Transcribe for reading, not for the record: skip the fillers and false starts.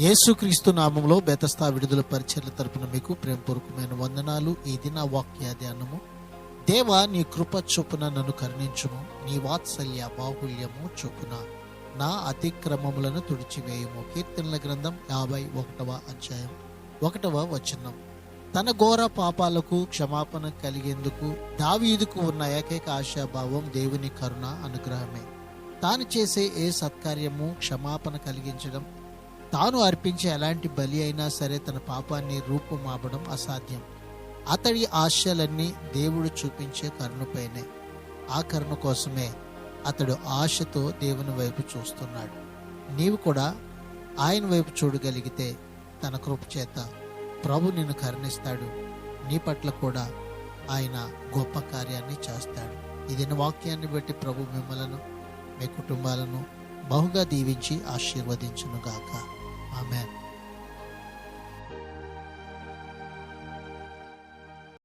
యేసుక్రీస్తు నామములో బెతస్తా విడుదల పరిచర్ల తరపున మీకు ప్రేమపూర్వకమైన వందనాలు. ఈ దిన వాక్య ధ్యానము. దేవా, నీ కృప చొప్పున నన్ను కరుణించుము, నీ వాత్సల్య బాహుల్యము చొప్పున నా అతిక్రమములను తుడిచివేయుము. కీర్తనల గ్రంథం 51వ అధ్యాయం 1వ వచనం. తన ఘోర పాపాలకు క్షమాపణ కలిగేందుకు దావీదుకు ఉన్న ఏకైక ఆశాభావం దేవుని కరుణ, అనుగ్రహమే. తాను చేసే ఏ సత్కార్యము క్షమాపణ కలిగించడం, తాను అర్పించే ఎలాంటి బలి అయినా సరే తన పాపాన్ని రూపుమాపడం అసాధ్యం. అతడి ఆశలన్నీ దేవుడు చూపించే కరుణపైనే. ఆ కరుణ కోసమే అతడు ఆశతో దేవుని వైపు చూస్తున్నాడు. నీవు కూడా ఆయన వైపు చూడగలిగితే తన కృప చేత ప్రభు నిన్ను కరుణిస్తాడు. నీ పట్ల కూడా ఆయన గొప్ప కార్యాన్ని చేస్తాడు. ఇదిన వాక్యాన్ని బట్టి ప్రభు మిమ్మలను, మీ కుటుంబాలను బహుగా దీవించి ఆశీర్వదించునుగాక.